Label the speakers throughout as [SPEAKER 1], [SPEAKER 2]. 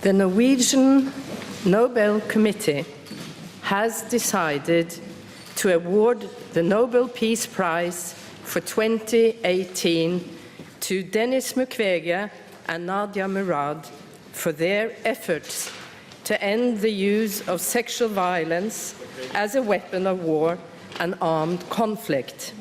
[SPEAKER 1] The Norwegian Nobel Committee has decided to award the Nobel Peace Prize for 2018 to Denis Mukengere and Nadia Murad for their efforts to end the use of sexual violence as a weapon of war and armed conflict.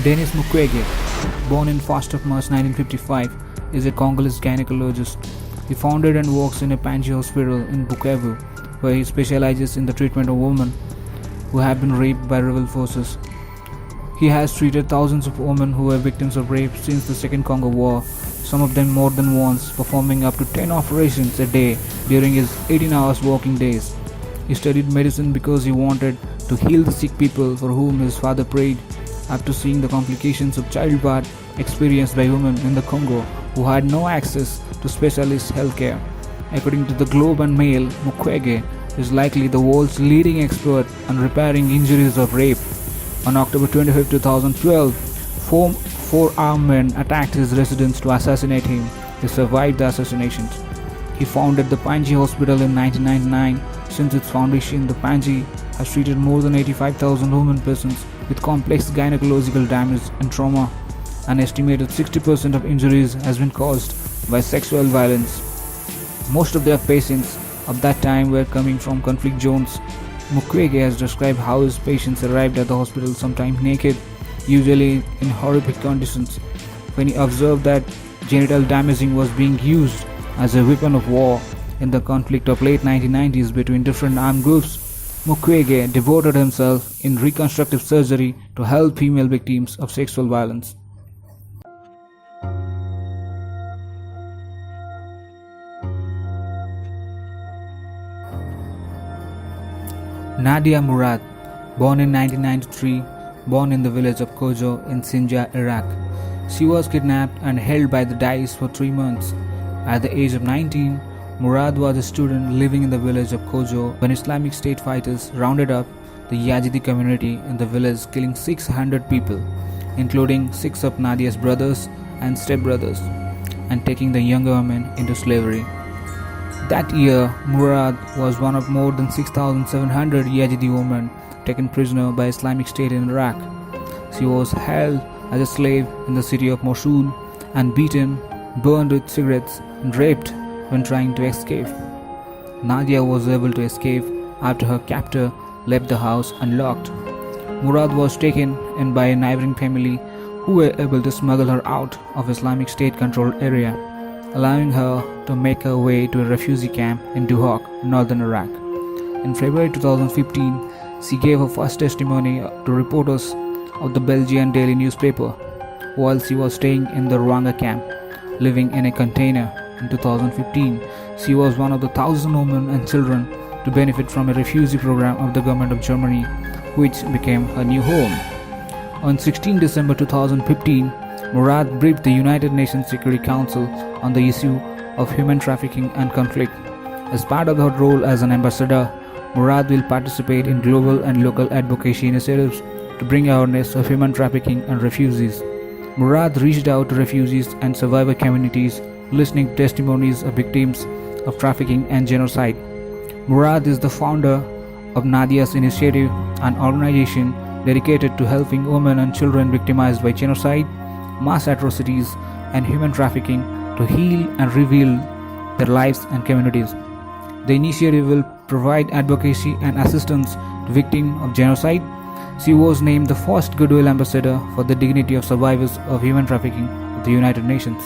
[SPEAKER 2] Denis Mukengere, born in 1st of March 1955, is a Congolese gynecologist. He founded and works in a Panzi Hospital in Bukavu, where he specializes in the treatment of women who have been raped by rebel forces. He has treated thousands of women who were victims of rape since the Second Congo War, some of them more than once, performing up to 10 operations a day during his 18 hours working days. He studied medicine because he wanted to heal the sick people for whom his father prayed. After seeing the complications of childbirth experienced by women in the Congo who had no access to specialist healthcare. According to the Globe and Mail, Mukwege is likely the world's leading expert on repairing injuries of rape. On October 25, 2012, four armed men attacked his residence to assassinate him. He survived the assassinations. He founded the Panzi Hospital in 1999. Since its foundation, the Panzi has treated more than 85,000 women patients with complex gynecological damage and trauma. An estimated 60% of injuries has been caused by sexual violence. Most of their patients of that time were coming from conflict zones. Mukwege has described how his patients arrived at the hospital sometimes naked, usually in horrific conditions. When he observed that genital damaging was being used as a weapon of war in the conflict of late 1990s between different armed groups, Mukwege devoted himself in reconstructive surgery to help female victims of sexual violence. Nadia Murad, born in 1993, born in the village of Kojo in Sinjar, Iraq. She was kidnapped and held by the Daesh for 3 months. At the age of 19, Murad was a student living in the village of Kojo when Islamic State fighters rounded up the Yazidi community in the village, killing 600 people, including 6 of Nadia's brothers and stepbrothers, and taking the younger women into slavery. That year, Murad was one of more than 6,700 Yazidi women taken prisoner by Islamic State in Iraq. She was held as a slave in the city of Mosul and beaten, burned with cigarettes, and raped when trying to escape. Nadia was able to escape after her captor left the house unlocked. Murad was taken in by a neighboring family who were able to smuggle her out of Islamic State controlled area, allowing her to make her way to a refugee camp in Duhok, northern Iraq. In February 2015, she gave her first testimony to reporters of the Belgian daily newspaper while she was staying in the Rwanda camp, living in a container. In 2015, she was one of the 1,000 women and children to benefit from a refugee program of the government of Germany, which became her new home. On 16 December 2015, Murad briefed the United Nations Security Council on the issue of human trafficking and conflict. As part of her role as an ambassador, Murad will participate in global and local advocacy initiatives to bring awareness of human trafficking and refugees. Murad reached out to refugees and survivor communities, listening to testimonies of victims of trafficking and genocide. Murad is the founder of Nadia's Initiative, an organization dedicated to helping women and children victimized by genocide, mass atrocities, and human trafficking to heal and rebuild their lives and communities. The initiative will provide advocacy and assistance to victims of genocide. She was named the first Goodwill Ambassador for the dignity of survivors of human trafficking of the United Nations.